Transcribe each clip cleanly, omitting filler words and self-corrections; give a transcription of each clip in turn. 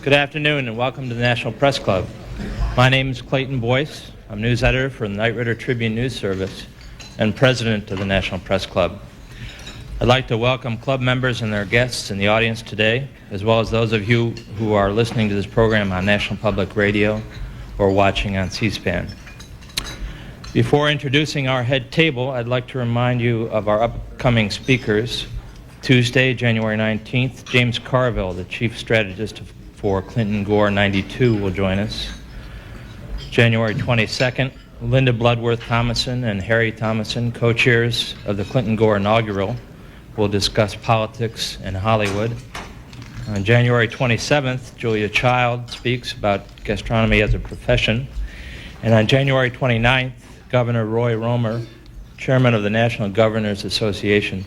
Good afternoon and welcome to the National Press Club. My name is Clayton Boyce. I'm news editor for the Knight Ridder Tribune News Service and president of the National Press Club. I'd like to welcome club members and their guests in the audience today, as well as those of you who are listening to this program on National Public Radio or watching on C-SPAN. Before introducing our head table, I'd like to remind you of our upcoming speakers. Tuesday, January 19th, James Carville, the chief strategist for Clinton Gore 92, will join us. January 22nd, Linda Bloodworth Thomason and Harry Thomason, co-chairs of the Clinton Gore inaugural, will discuss politics in Hollywood. On January 27th, Julia Child speaks about gastronomy as a profession. And on January 29th, Governor Roy Romer, chairman of the National Governors Association,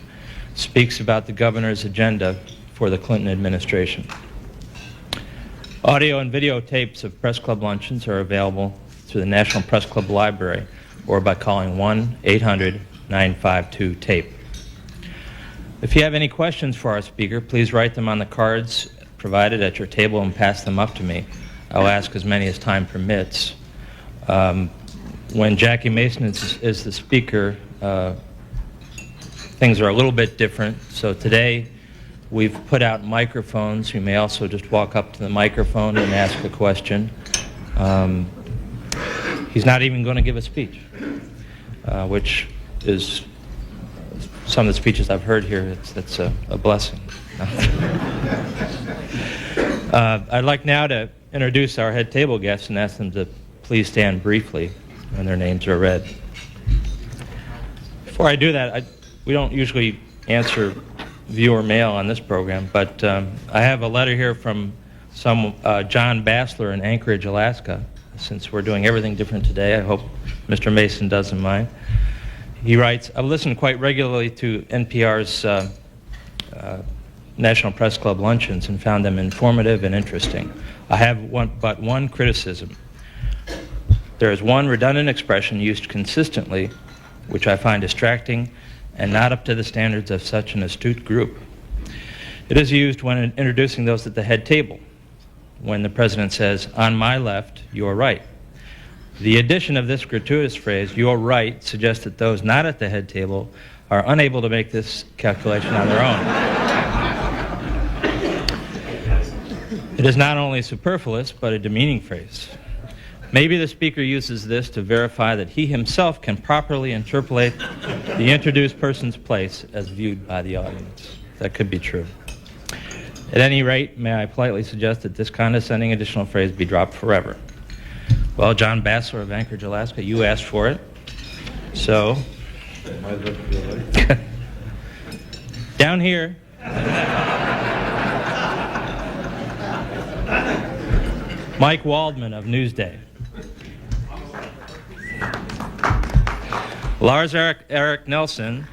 speaks about the governor's agenda for the Clinton administration. Audio and video tapes of Press Club luncheons are available through the National Press Club Library or by calling 1-800-952-TAPE. If you have any questions for our speaker, please write them on the cards provided at your table and pass them up to me. I'll ask as many as time permits. When Jackie Mason is the speaker, things are a little bit different. So today we've put out microphones. You may also just walk up to the microphone and ask a question. He's not even going to give a speech, which is some of the speeches I've heard here. It's a blessing. I'd like now to introduce our head table guests and ask them to please stand briefly when their names are read. Before I do that, we don't usually answer viewer mail on this program, but I have a letter here from John Bassler in Anchorage, Alaska. Since we're doing everything different today, I hope Mr. Mason doesn't mind. He writes, I've listened quite regularly to NPR's National Press Club luncheons and found them informative and interesting. I have but one criticism. There is one redundant expression used consistently, which I find distracting and not up to the standards of such an astute group. It is used when introducing those at the head table, when the president says, on my left, your right. The addition of this gratuitous phrase, your right, suggests that those not at the head table are unable to make this calculation on their own. It is not only superfluous, but a demeaning phrase. Maybe the speaker uses this to verify that he himself can properly interpolate the introduced person's place as viewed by the audience. That could be true. At any rate, may I politely suggest that this condescending additional phrase be dropped forever. Well, John Bassler of Anchorage, Alaska, you asked for it. So, down here. Mike Waldman of Newsday. Lars Eric Nelson,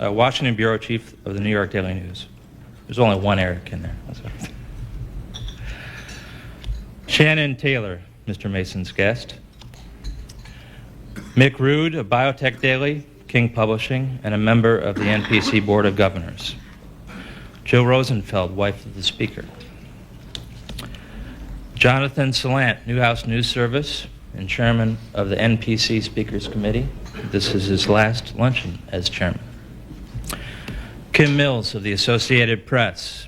Washington bureau chief of the New York Daily News. There's only one Eric in there. Shannon Taylor, Mr. Mason's guest. Mick Rood of Biotech Daily, King Publishing, and a member of the NPC Board of Governors. Jill Rosenfeld, wife of the Speaker. Jonathan Salant, Newhouse News Service, and chairman of the NPC Speakers Committee. This is his last luncheon as chairman. Kim Mills of the Associated Press.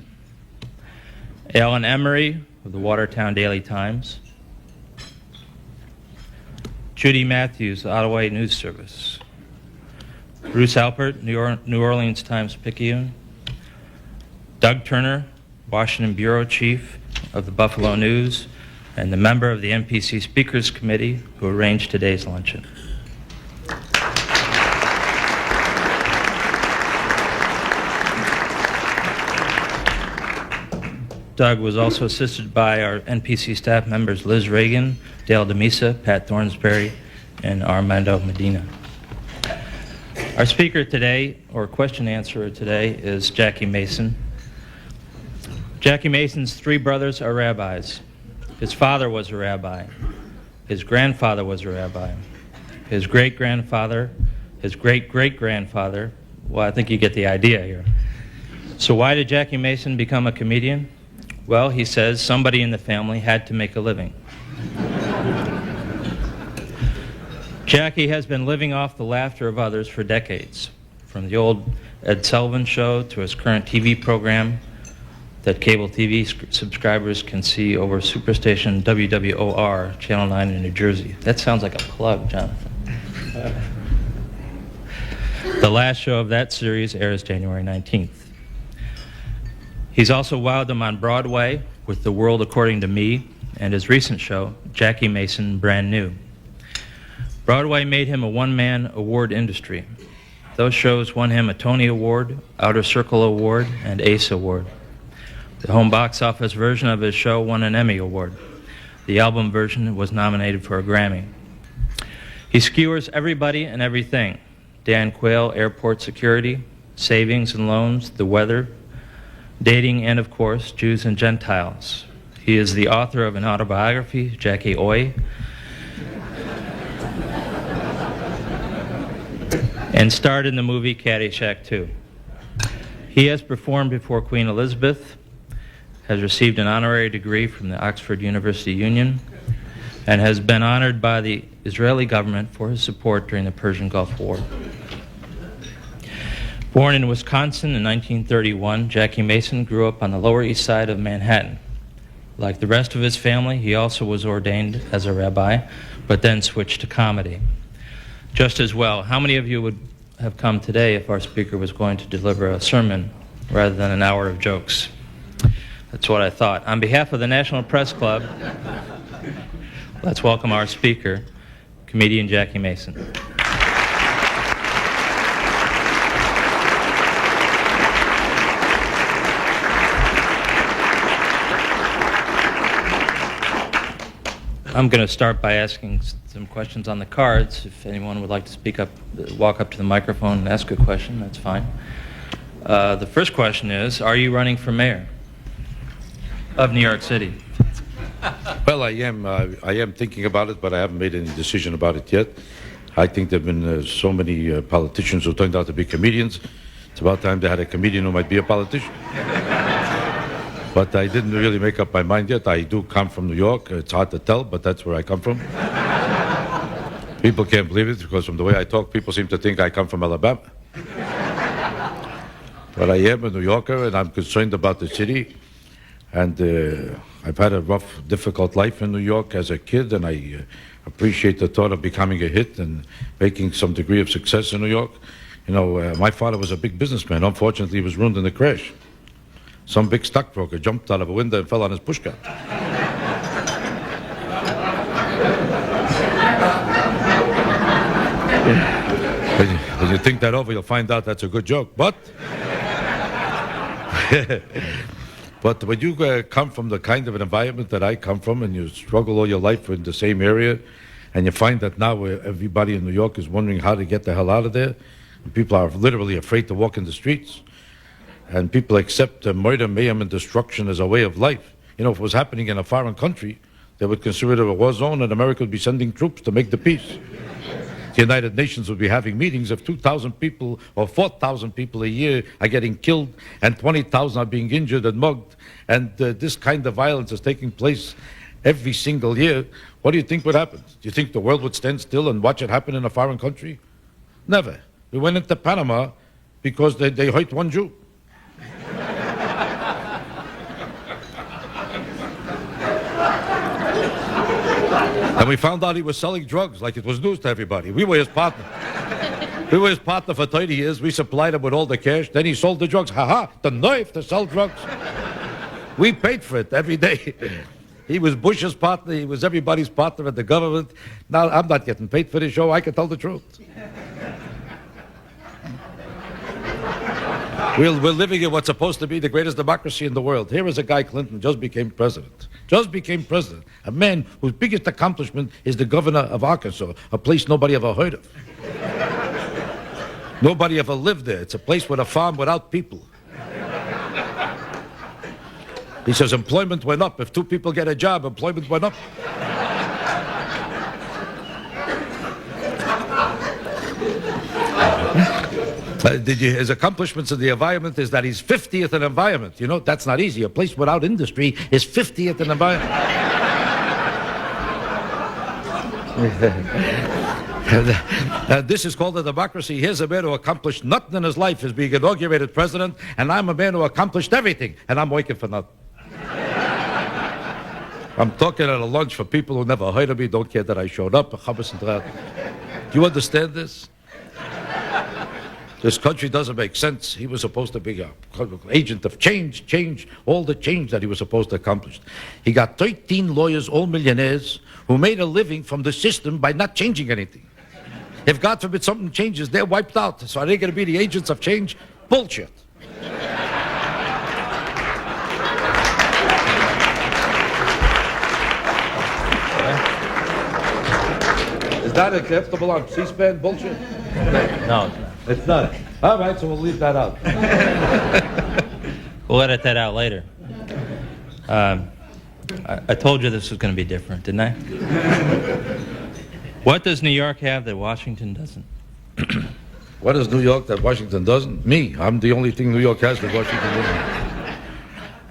Alan Emery of the Watertown Daily Times. Judy Matthews, Ottawa News Service. Bruce Alpert, New Orleans Times-Picayune. Doug Turner, Washington Bureau Chief of the Buffalo News, and the member of the NPC Speakers Committee who arranged today's luncheon. Doug was also assisted by our NPC staff members Liz Reagan, Dale DeMisa, Pat Thornsberry, and Armando Medina. Our speaker today, or question answerer today, is Jackie Mason. Jackie Mason's three brothers are rabbis. His father was a rabbi. His grandfather was a rabbi. His great-grandfather, his great-great-grandfather, well, I think you get the idea here. So why did Jackie Mason become a comedian? Well, he says somebody in the family had to make a living. Jackie has been living off the laughter of others for decades, from the old Ed Sullivan Show to his current TV program that cable TV subscribers can see over Superstation WWOR, Channel 9 in New Jersey. That sounds like a plug, Jonathan. The last show of that series airs January 19th. He's also wowed them on Broadway with The World According to Me and his recent show, Jackie Mason Brand New. Broadway made him a one-man award industry. Those shows won him a Tony Award, Outer Circle Award, and Ace Award. The home box office version of his show won an Emmy Award. The album version was nominated for a Grammy. He skewers everybody and everything. Dan Quayle, airport security, savings and loans, the weather, dating, and of course, Jews and Gentiles. He is the author of an autobiography, Jackie Oy, and starred in the movie Caddyshack 2. He has performed before Queen Elizabeth, has received an honorary degree from the Oxford University Union, and has been honored by the Israeli government for his support during the Persian Gulf War. Born in Wisconsin in 1931, Jackie Mason grew up on the Lower East Side of Manhattan. Like the rest of his family, he also was ordained as a rabbi, but then switched to comedy. Just as well, how many of you would have come today if our speaker was going to deliver a sermon rather than an hour of jokes? That's what I thought. On behalf of the National Press Club, let's welcome our speaker, comedian Jackie Mason. I'm going to start by asking some questions on the cards. If anyone would like to speak up, walk up to the microphone and ask a question, that's fine. The first question is, are you running for mayor of New York City? Well, I am thinking about it, but I haven't made any decision about it yet. I think there have been so many politicians who turned out to be comedians. It's about time they had a comedian who might be a politician. But I didn't really make up my mind yet. I do come from New York. It's hard to tell, but that's where I come from. People can't believe it because from the way I talk, people seem to think I come from Alabama. But I am a New Yorker, and I'm concerned about the city. And I've had a rough, difficult life in New York as a kid, and I appreciate the thought of becoming a hit and making some degree of success in New York. You know, my father was a big businessman. Unfortunately, he was ruined in the crash. Some big stockbroker jumped out of a window and fell on his pushcart. When you think that over, you'll find out that's a good joke. But but when you come from the kind of an environment that I come from, and you struggle all your life in the same area, and you find that now everybody in New York is wondering how to get the hell out of there, and people are literally afraid to walk in the streets, and people accept murder, mayhem, and destruction as a way of life. You know, if it was happening in a foreign country, they would consider it a war zone, and America would be sending troops to make the peace. The United Nations would be having meetings if 2,000 people or 4,000 people a year are getting killed and 20,000 are being injured and mugged, and this kind of violence is taking place every single year. What do you think would happen? Do you think the world would stand still and watch it happen in a foreign country? Never. We went into Panama because they hurt one Jew. And we found out he was selling drugs like it was news to everybody. We were his partner. We were his partner for 30 years. We supplied him with all the cash. Then he sold the drugs. Ha-ha, the nerve to sell drugs. We paid for it every day. He was Bush's partner. He was everybody's partner at the government. Now, I'm not getting paid for this show. I can tell the truth. We're living in what's supposed to be the greatest democracy in the world. Here is a guy, Clinton, just became president. Just became president. A man whose biggest accomplishment is the governor of Arkansas, a place nobody ever heard of. Nobody ever lived there. It's a place with a farm without people. He says employment went up. If 2 people get a job, employment went up. His accomplishments in the environment is that he's 50th in environment. You know, that's not easy. A place without industry is 50th in environment. This is called a democracy. Here's a man who accomplished nothing in his life as being inaugurated president, and I'm a man who accomplished everything, and I'm working for nothing. I'm talking at a lunch for people who never heard of me, don't care that I showed up. Do you understand this? This country doesn't make sense. He was supposed to be an agent of change, all the change that he was supposed to accomplish. He got 13 lawyers, all millionaires, who made a living from the system by not changing anything. If God forbid something changes, they're wiped out. So are they going to be the agents of change? Bullshit. Is that acceptable on C-SPAN? Bullshit? No, It's not. All right, so we'll leave that out. we'll edit that out later. I told you this was going to be different, didn't I? What does New York have that Washington doesn't? What is New York that Washington doesn't? Me. I'm the only thing New York has that Washington doesn't.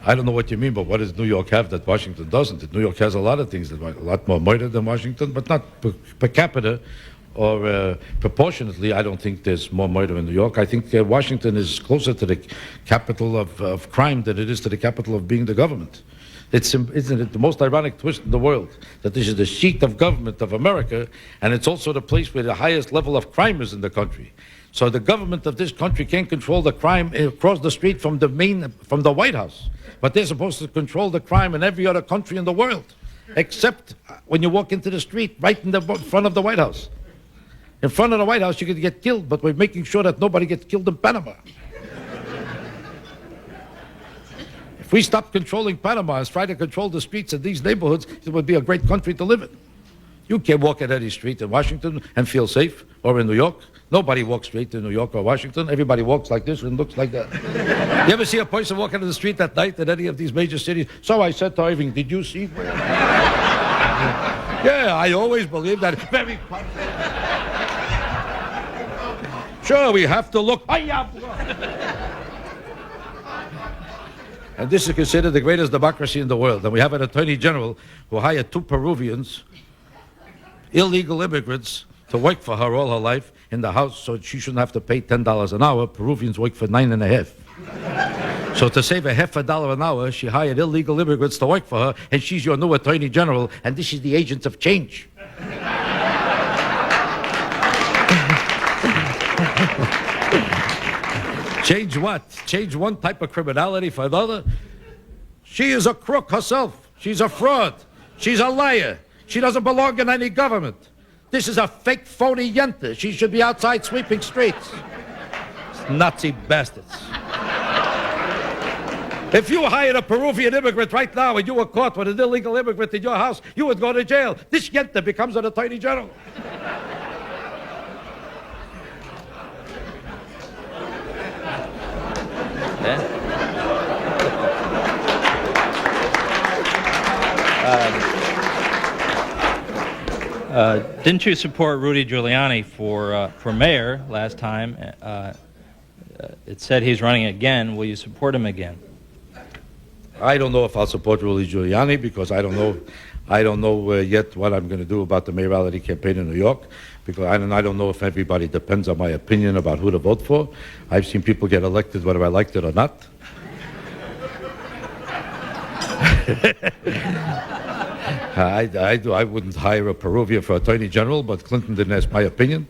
I don't know what you mean, but what does New York have that Washington doesn't? New York has a lot of things, a lot more murder than Washington, but not per capita or proportionately. I don't think there's more murder in New York. I think Washington is closer to the capital of crime than it is to the capital of being the government. Isn't it the most ironic twist in the world that this is the seat of government of America, and it's also the place where the highest level of crime is in the country. So the government of this country can't control the crime across the street from the White House, but they're supposed to control the crime in every other country in the world, except when you walk into the street right in the front of the White House. In front of the White House, you could get killed, but we're making sure that nobody gets killed in Panama. If we stop controlling Panama and try to control the streets of these neighborhoods, it would be a great country to live in. You can't walk at any street in Washington and feel safe, or in New York. Nobody walks straight to New York or Washington. Everybody walks like this and looks like that. You ever see a person walking in the street at night in any of these major cities? So I said to Irving, did you see? Yeah, I always believe that. Very sure, we have to look. And this is considered the greatest democracy in the world. And we have an attorney general who hired 2 Peruvians, illegal immigrants, to work for her all her life in the house so she shouldn't have to pay $10 an hour. Peruvians work for $9.50. So to save $0.50 an hour, she hired illegal immigrants to work for her, and she's your new attorney general, and this is the agents of change. Change what? Change one type of criminality for another? She is a crook herself. She's a fraud. She's a liar. She doesn't belong in any government. This is a fake, phony yenta. She should be outside sweeping streets. Nazi bastards. If you hired a Peruvian immigrant right now and you were caught with an illegal immigrant in your house, you would go to jail. This yenta becomes an attorney general. Didn't you support Rudy Giuliani for mayor last time? It said he's running again. Will you support him again? I don't know if I'll support Rudy Giuliani because I don't know yet what I'm going to do about the mayoralty campaign in New York, because I don't know if everybody depends on my opinion about who to vote for. I've seen people get elected whether I liked it or not. I wouldn't hire a Peruvian for attorney general, but Clinton didn't ask my opinion.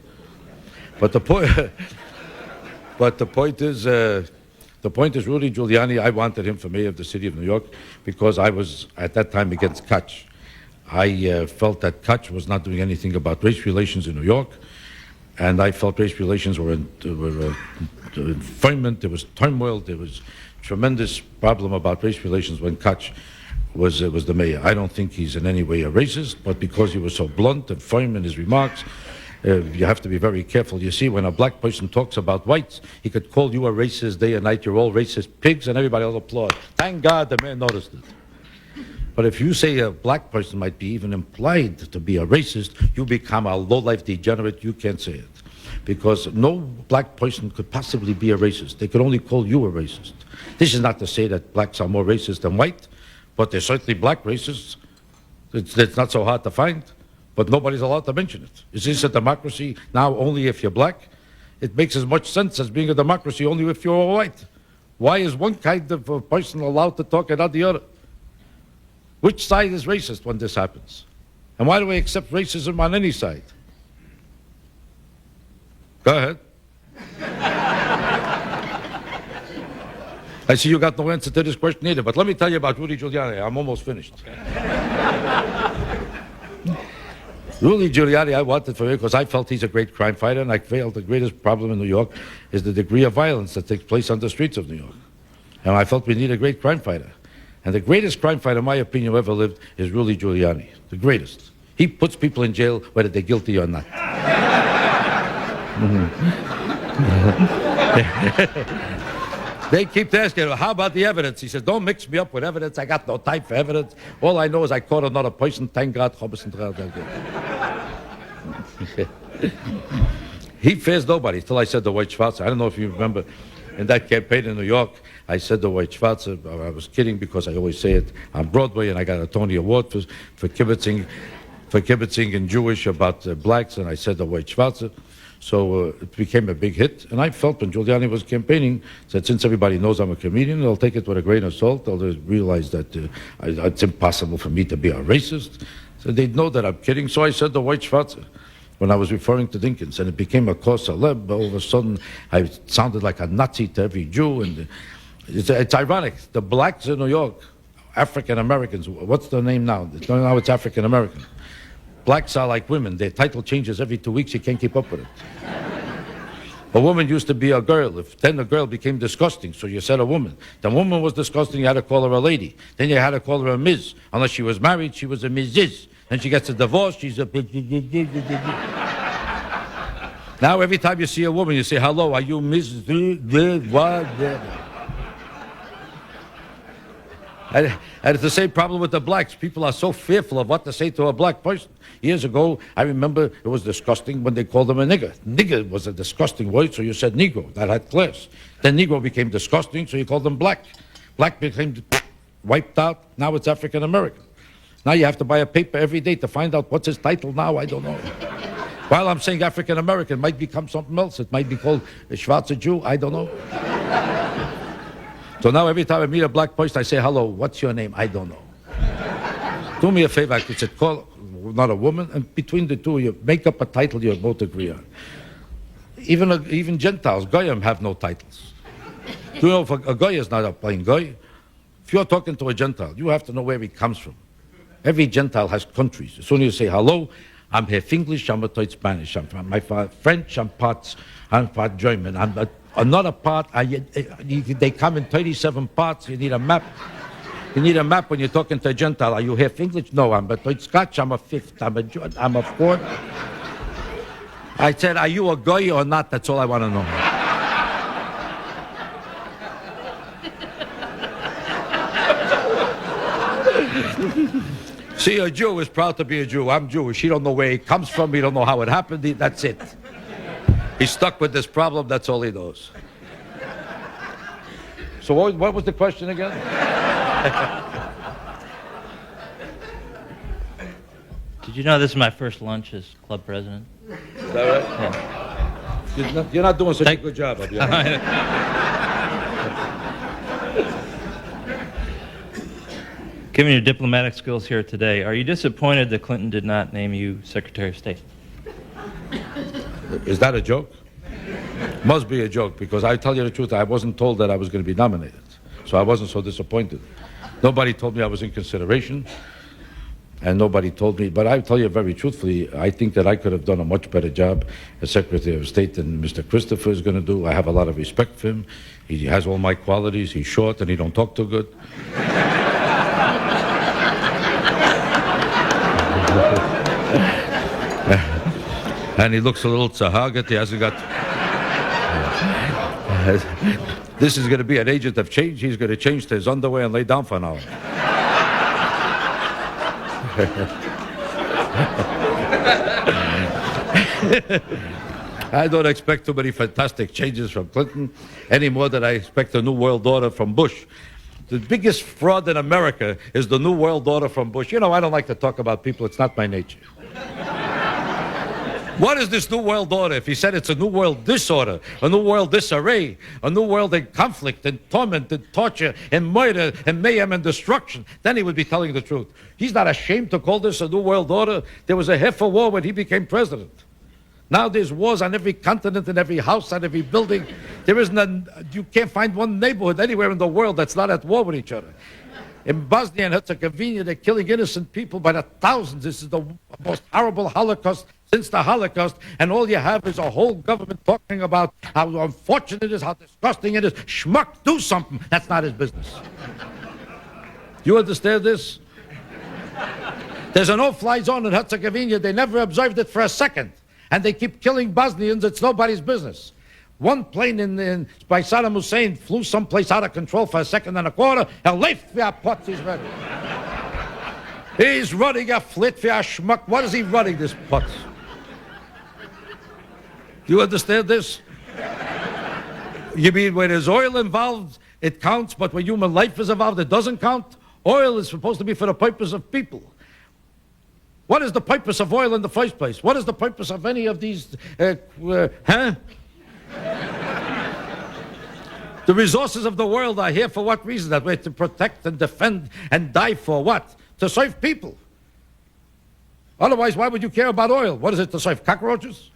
But the point is, Rudy Giuliani. I wanted him for mayor of the city of New York because I was at that time against Koch. I felt that Koch was not doing anything about race relations in New York, and I felt race relations were in ferment. There was turmoil. There was tremendous problem about race relations when Koch was the mayor. I don't think he's in any way a racist, but because he was so blunt and firm in his remarks, you have to be very careful. You see, when a black person talks about whites, he could call you a racist day and night. You're all racist pigs, and everybody will applaud. Thank God the man noticed it. But if you say a black person might be even implied to be a racist, you become a low-life degenerate. You can't say it. because no black person could possibly be a racist. They could only call you a racist. This is not to say that blacks are more racist than white, but they're certainly black racists. It's not so hard to find, but nobody's allowed to mention it. Is this a democracy now only if you're black? It makes as much sense as being a democracy only if you're white. Why is one kind of a person allowed to talk and not the other? Which side is racist when this happens? And why do we accept racism on any side? Go ahead. I see you got no answer to this question either, but let me tell you about Rudy Giuliani. I'm almost finished. Rudy Giuliani, I wanted for him because I felt he's a great crime fighter, and I felt the greatest problem in New York is the degree of violence that takes place on the streets of New York. And I felt we need a great crime fighter. And the greatest crime fighter, in my opinion, who ever lived is Rudy Giuliani. The greatest. He puts people in jail whether they're guilty or not. They keep asking, how about the evidence? He says, don't mix me up with evidence. I got no time for evidence. All I know is I caught another person. Thank God. He fears nobody, till I said to White Schwarzer. I don't know if you remember, in that campaign in New York, I said to White Schwarzer, I was kidding because I always say it on Broadway, and I got a Tony Award for kibitzing in Jewish about blacks, and I said to White Schwarzer. So it became a big hit, and I felt when Giuliani was campaigning that since everybody knows I'm a comedian, they'll take it with a grain of salt. They'll realize that it's impossible for me to be a racist. So they'd know that I'm kidding. So I said to White Schwarzer when I was referring to Dinkins, and it became a cause celeb. All of a sudden, I sounded like a Nazi to every Jew, and it's ironic. The blacks in New York, African Americans, what's their name now? Now it's African American. Blacks are like women. Their title changes every 2 weeks. You can't keep up with it. A woman used to be a girl. Then the girl became disgusting, so you said a woman. The woman was disgusting, you had to call her a lady. Then you had to call her a Ms. Unless she was married, she was a Mrs. Then she gets a divorce, she's a... Now every time you see a woman, you say, hello, are you Ms. What? And it's the same problem with the blacks. People are so fearful of what to say to a black person. Years ago, I remember it was disgusting when they called them a nigger. Nigger was a disgusting word, so you said Negro. That had class. Then Negro became disgusting, so you called them black. Black became wiped out. Now it's African American. Now you have to buy a paper every day to find out what's his title now. I don't know. While I'm saying African American, it might become something else. It might be called a Schwarzer Jew. I don't know. So now every time I meet a black person, I say, hello, what's your name? I don't know. Do me a favor, I could call not a woman, and between the two, you make up a title you both agree on. Even Gentiles, Goyim have no titles. Do you know if a Goy is not a plain Goy? If you're talking to a Gentile, you have to know where he comes from. Every Gentile has countries. As soon as you say hello, I'm half English, I'm a part Spanish, I'm from my French, I'm part German, I'm another part. They come in 37 parts. You need a map. You need a map when you're talking to a Gentile. Are you half English? No, I'm a Scotch. I'm a fifth. I'm a fourth. I said, are you a Goy or not? That's all I want to know. See, a Jew is proud to be a Jew. I'm Jewish. He don't know where he comes from. He don't know how it happened. That's it. He's stuck with this problem. That's all he knows. So what was the question again? Did you know this is my first lunch as club president? Is that right? Yeah. You're not doing such a good job, I'll be honest. Given your diplomatic skills here today, are you disappointed that Clinton did not name you Secretary of State? Is that a joke? Must be a joke, because I tell you the truth, I wasn't told that I was going to be nominated. So I wasn't so disappointed. Nobody told me I was in consideration, and nobody told me, but I tell you very truthfully, I think that I could have done a much better job as Secretary of State than Mr. Christopher is going to do. I have a lot of respect for him. He has all my qualities. He's short and he don't talk too good. And he looks a little tzahagat. He hasn't got... This is going to be an agent of change. He's going to change to his underwear and lay down for an hour. I don't expect too many fantastic changes from Clinton any more than I expect a new world order from Bush. The biggest fraud in America is the new world order from Bush. You know, I don't like to talk about people. It's not my nature. What is this new world order? If he said it's a new world disorder, a new world disarray, a new world in conflict and torment and torture and murder and mayhem and destruction, then he would be telling the truth. He's not ashamed to call this a new world order. There was a half a war when he became president. Now there's wars on every continent, in every house, on every building. You can't find one neighborhood anywhere in the world that's not at war with each other. In Bosnia and Herzegovina, they're killing innocent people by the thousands. This is the most horrible Holocaust since the Holocaust, and all you have is a whole government talking about how unfortunate it is, how disgusting it is. Schmuck, do something. That's not his business. You understand this? There's a no-fly zone in Herzegovina. They never observed it for a second. And they keep killing Bosnians. It's nobody's business. One plane by Saddam Hussein flew someplace out of control for a second and a quarter. And left for pots he's ready. He's running a flit for a schmuck. What is he running, this putz? Do you understand this? You mean when there's oil involved, it counts, but when human life is involved, it doesn't count? Oil is supposed to be for the purpose of people. What is the purpose of oil in the first place? What is the purpose of any of these, The resources of the world are here for what reason? That way to protect and defend and die for what? To serve people. Otherwise, why would you care about oil? What is it, to serve cockroaches?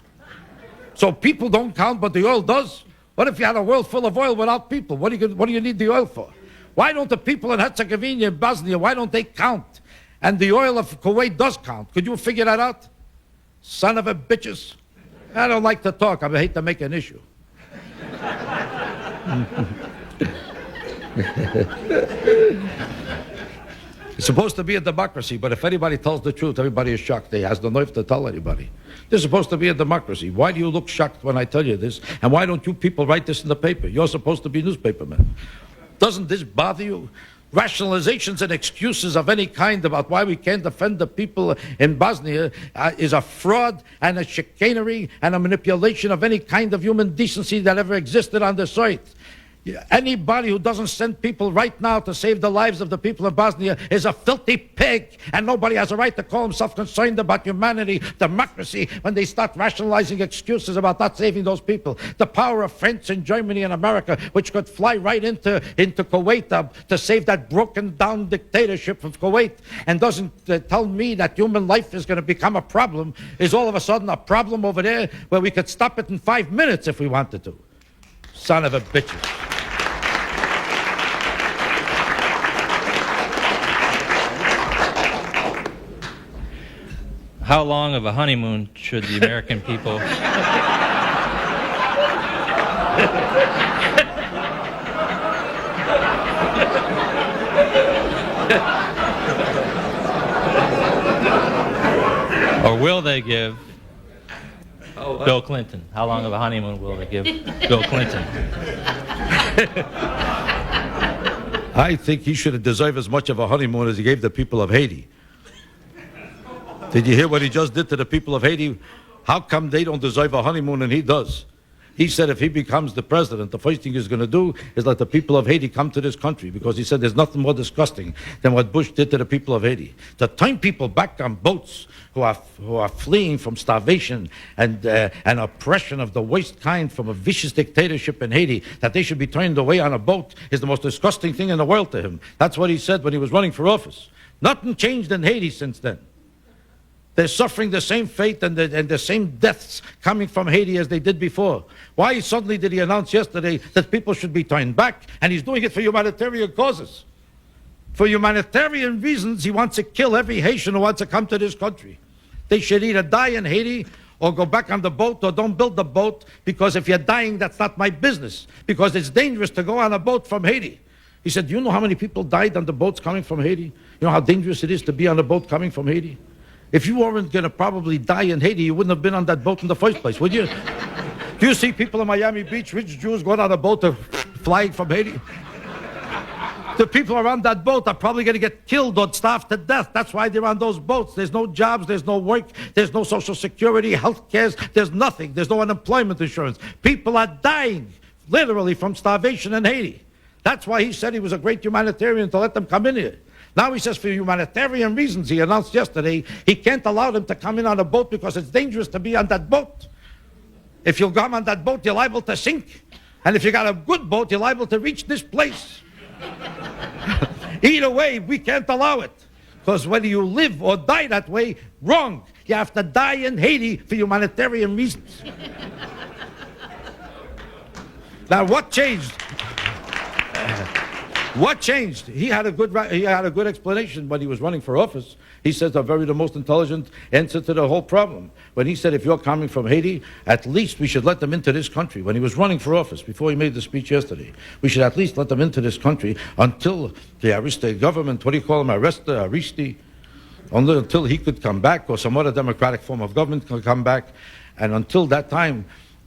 So people don't count, but the oil does? What if you had a world full of oil without people? What do you need the oil for? Why don't the people in Herzegovina and Bosnia, why don't they count? And the oil of Kuwait does count. Could you figure that out? Son of a bitches. I don't like to talk. I hate to make an issue. It's supposed to be a democracy, but if anybody tells the truth, everybody is shocked. They has the nerve to tell anybody. This is supposed to be a democracy. Why do you look shocked when I tell you this? And why don't you people write this in the paper? You're supposed to be newspapermen. Doesn't this bother you? Rationalizations and excuses of any kind about why we can't defend the people in Bosnia is a fraud and a chicanery and a manipulation of any kind of human decency that ever existed on this earth. Anybody who doesn't send people right now to save the lives of the people of Bosnia is a filthy pig, and nobody has a right to call himself concerned about humanity, democracy, when they start rationalizing excuses about not saving those people. The power of France and Germany and America, which could fly right into Kuwait to save that broken down dictatorship of Kuwait, and doesn't tell me that human life is going to become a problem, is all of a sudden a problem over there where we could stop it in 5 minutes if we wanted to. Son of a bitches. How long of a honeymoon should the American people... or will they give Bill Clinton? How long of a honeymoon will they give Bill Clinton? I think he should have deserved as much of a honeymoon as he gave the people of Haiti. Did you hear what he just did to the people of Haiti? How come they don't deserve a honeymoon and he does? He said if he becomes the president, the first thing he's going to do is let the people of Haiti come to this country, because he said there's nothing more disgusting than what Bush did to the people of Haiti. To turn people back on boats who are fleeing from starvation and oppression of the worst kind from a vicious dictatorship in Haiti, that they should be turned away on a boat is the most disgusting thing in the world to him. That's what he said when he was running for office. Nothing changed in Haiti since then. They're suffering the same fate and the same deaths coming from Haiti as they did before. Why suddenly did he announce yesterday that people should be turned back? And he's doing it for humanitarian causes. For humanitarian reasons, he wants to kill every Haitian who wants to come to this country. They should either die in Haiti or go back on the boat, or don't build the boat, because if you're dying, that's not my business, because it's dangerous to go on a boat from Haiti. He said, do you know how many people died on the boats coming from Haiti? You know how dangerous it is to be on a boat coming from Haiti? If you weren't going to probably die in Haiti, you wouldn't have been on that boat in the first place, would you? Do you see people in Miami Beach, rich Jews, going on a boat flying from Haiti? The people around that boat are probably going to get killed or starve to death. That's why they're on those boats. There's no jobs, there's no work, there's no social security, health care, there's nothing. There's no unemployment insurance. People are dying, literally, from starvation in Haiti. That's why he said he was a great humanitarian to let them come in here. Now he says for humanitarian reasons, he announced yesterday, he can't allow them to come in on a boat because it's dangerous to be on that boat. If you come on that boat, you're liable to sink. And if you got a good boat, you're liable to reach this place. Either way, we can't allow it. Because whether you live or die that way, wrong. You have to die in Haiti for humanitarian reasons. Now, what changed? What changed? He had a good explanation when he was running for office. He said the most intelligent answer to the whole problem. When he said, if you're coming from Haiti, at least we should let them into this country. When he was running for office, before he made the speech yesterday, we should at least let them into this country until the Aristide government, what do you call him, Aristide, until he could come back or some other democratic form of government could come back. And until that time,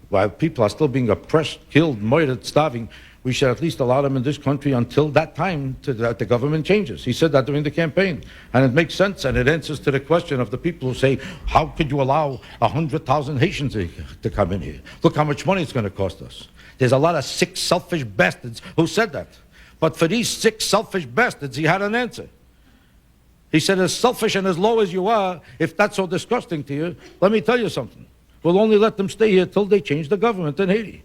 while people are still being oppressed, killed, murdered, starving, we should at least allow them in this country until that time that the government changes. He said that during the campaign. And it makes sense, and it answers to the question of the people who say, how could you allow 100,000 Haitians to come in here? Look how much money it's going to cost us. There's a lot of sick, selfish bastards who said that. But for these sick, selfish bastards, he had an answer. He said, as selfish and as low as you are, if that's so disgusting to you, let me tell you something. We'll only let them stay here till they change the government in Haiti.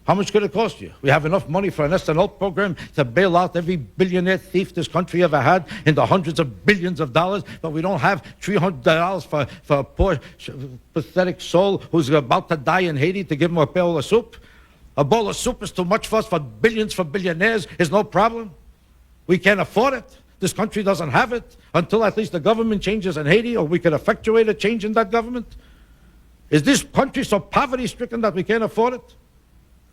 How much could it cost you? We have enough money for an SNL program to bail out every billionaire thief this country ever had in the hundreds of billions of dollars, but we don't have $300 for a poor, pathetic soul who's about to die in Haiti to give him a bowl of soup. A bowl of soup is too much for us. For billions for billionaires is no problem. We can't afford it. This country doesn't have it until at least the government changes in Haiti, or we can effectuate a change in that government. Is this country so poverty-stricken that we can't afford it?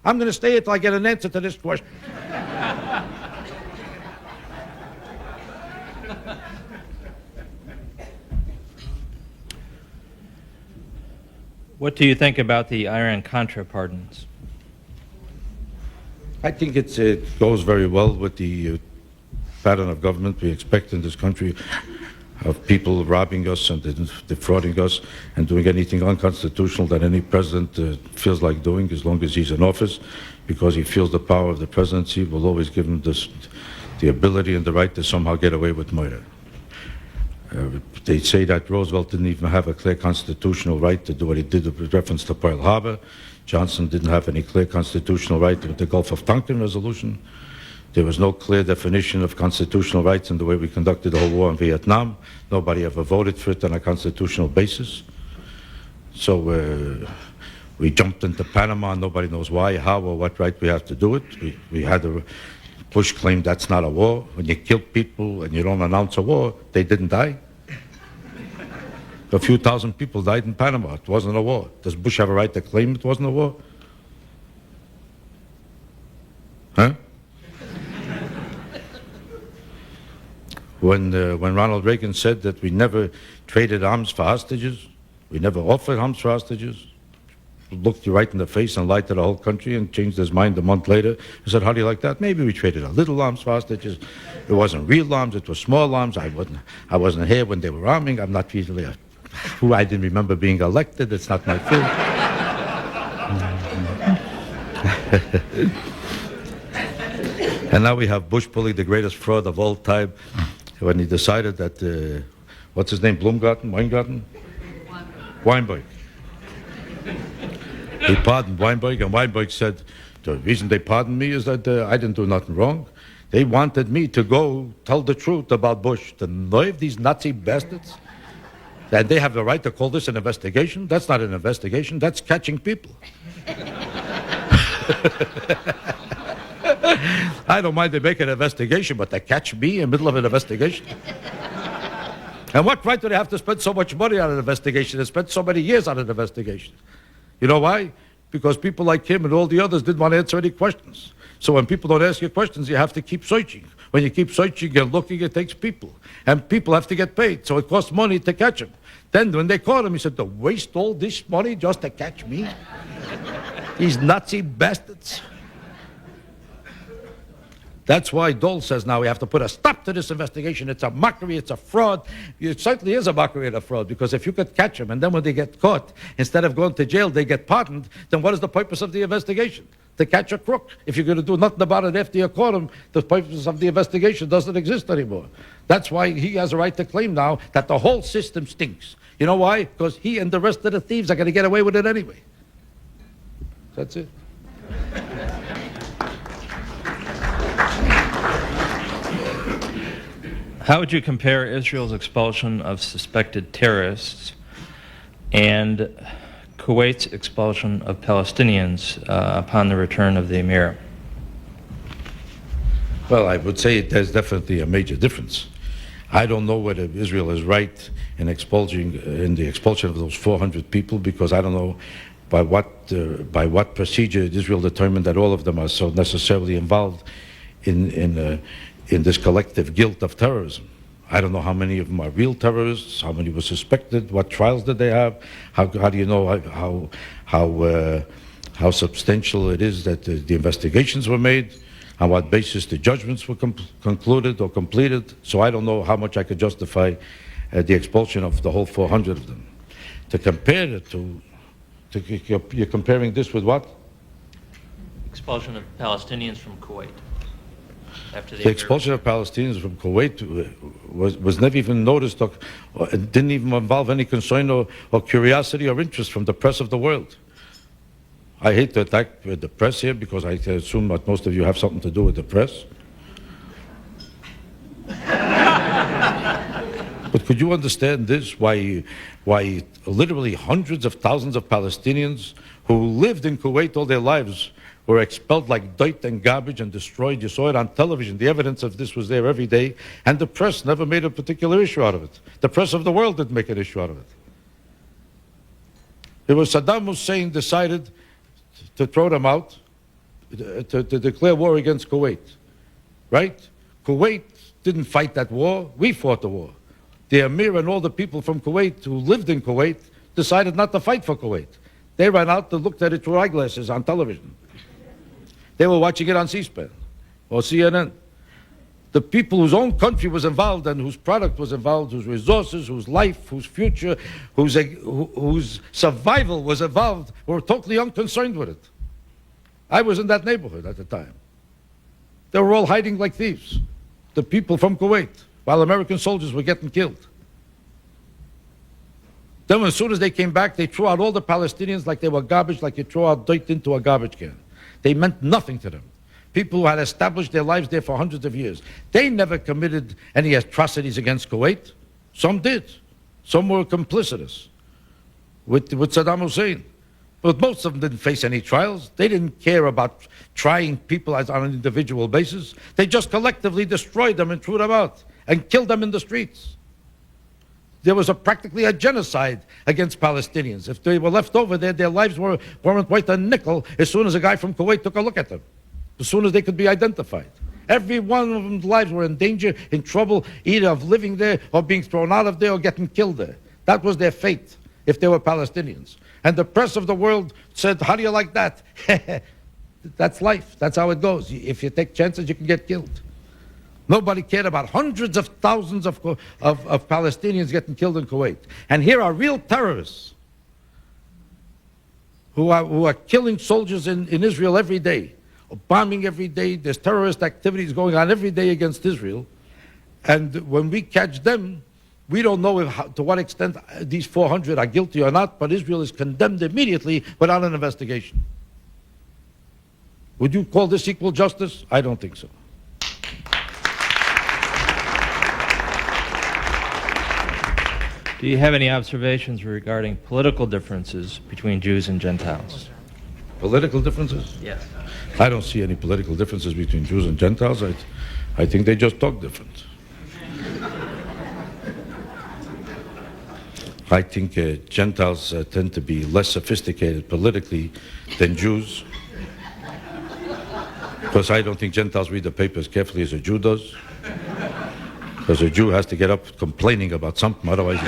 I'm going to stay until I get an answer to this question. What do you think about the Iran-Contra pardons? I think it goes very well with the pattern of government we expect in this country, of people robbing us and defrauding us and doing anything unconstitutional that any president feels like doing, as long as he's in office, because he feels the power of the presidency will always give him the ability and the right to somehow get away with murder. They say that Roosevelt didn't even have a clear constitutional right to do what he did with reference to Pearl Harbor. Johnson didn't have any clear constitutional right with the Gulf of Tonkin resolution. There was no clear definition of constitutional rights in the way we conducted the whole war in Vietnam. Nobody ever voted for it on a constitutional basis. So we jumped into Panama. Nobody knows why, how, or what right we have to do it. We had Bush claimed that's not a war. When you kill people and you don't announce a war, they didn't die. A few thousand people died in Panama. It wasn't a war. Does Bush have a right to claim it wasn't a war? Huh? When Ronald Reagan said that we never traded arms for hostages, we never offered arms for hostages, looked you right in the face and lied to the whole country and changed his mind a month later. He said, how do you like that? Maybe we traded a little arms for hostages. It wasn't real arms, it was small arms. I wasn't here when they were arming. I'm not really I didn't remember being elected. It's not my field. And now we have Bush pulling the greatest fraud of all time when he decided that, what's his name, Weingarten? Weinberg. He pardoned Weinberg, and Weinberg said, the reason they pardoned me is that I didn't do nothing wrong. They wanted me to go tell the truth about Bush. The nerve, these Nazi bastards. And they have the right to call this an investigation? That's not an investigation, that's catching people. I don't mind they make an investigation, but they catch me in the middle of an investigation? And what right do they have to spend so much money on an investigation and spend so many years on an investigation? You know why? Because people like him and all the others didn't want to answer any questions. So when people don't ask you questions, you have to keep searching. When you keep searching and looking, it takes people. And people have to get paid, so it costs money to catch him. Then when they caught him, he said, to waste all this money just to catch me? These Nazi bastards. That's why Dole says now we have to put a stop to this investigation. It's a mockery, it's a fraud. It certainly is a mockery and a fraud, because if you could catch them and then when they get caught, instead of going to jail, they get pardoned, then what is the purpose of the investigation? To catch a crook. If you're going to do nothing about it after you caught him, the purpose of the investigation doesn't exist anymore. That's why he has a right to claim now that the whole system stinks. You know why? Because he and the rest of the thieves are going to get away with it anyway. That's it. How would you compare Israel's expulsion of suspected terrorists and Kuwait's expulsion of Palestinians upon the return of the emir? Well, I would say there's definitely a major difference. I don't know whether Israel is right in the expulsion of those 400 people, because I don't know by what procedure Israel determined that all of them are so necessarily involved in this collective guilt of terrorism. I don't know how many of them are real terrorists, how many were suspected, what trials did they have, how do you know how substantial it is that the investigations were made, on what basis the judgments were concluded or completed. So I don't know how much I could justify the expulsion of the whole 400 of them. To compare it you're comparing this with what? Expulsion of Palestinians from Kuwait. The expulsion of Palestinians from Kuwait was never even noticed or didn't even involve any concern or curiosity or interest from the press of the world. I hate to attack the press here, because I assume that most of you have something to do with the press. But could you understand this? Why literally hundreds of thousands of Palestinians who lived in Kuwait all their lives were expelled like dirt and garbage and destroyed. You saw it on television. The evidence of this was there every day, and the press never made a particular issue out of it. The press of the world didn't make an issue out of it. It was Saddam Hussein decided to throw them out, to declare war against Kuwait, right? Kuwait didn't fight that war. We fought the war. The emir and all the people from Kuwait who lived in Kuwait decided not to fight for Kuwait. They ran out and looked at it through eyeglasses on television. They were watching it on C-SPAN or CNN. The people whose own country was involved and whose product was involved, whose resources, whose life, whose future, whose survival was involved, were totally unconcerned with it. I was in that neighborhood at the time. They were all hiding like thieves, the people from Kuwait, while American soldiers were getting killed. Then as soon as they came back, they threw out all the Palestinians like they were garbage, like you throw out dirt into a garbage can. They meant nothing to them. People who had established their lives there for hundreds of years. They never committed any atrocities against Kuwait. Some did. Some were complicitous with Saddam Hussein. But most of them didn't face any trials. They didn't care about trying people on an individual basis. They just collectively destroyed them and threw them out and killed them in the streets. There was practically a genocide against Palestinians. If they were left over there, their lives weren't worth a nickel as soon as a guy from Kuwait took a look at them, as soon as they could be identified. Every one of them's lives were in danger, in trouble, either of living there or being thrown out of there or getting killed there. That was their fate if they were Palestinians. And the press of the world said, how do you like that? That's life. That's how it goes. If you take chances, you can get killed. Nobody cared about hundreds of thousands of Palestinians getting killed in Kuwait. And here are real terrorists who are killing soldiers in Israel every day, bombing every day. There's terrorist activities going on every day against Israel. And when we catch them, we don't know to what extent these 400 are guilty or not, but Israel is condemned immediately without an investigation. Would you call this equal justice? I don't think so. Do you have any observations regarding political differences between Jews and Gentiles? Political differences? Yes. I don't see any political differences between Jews and Gentiles. I think they just talk different. I think Gentiles tend to be less sophisticated politically than Jews, because I don't think Gentiles read the paper as carefully as a Jew does. Because a Jew has to get up complaining about something, otherwise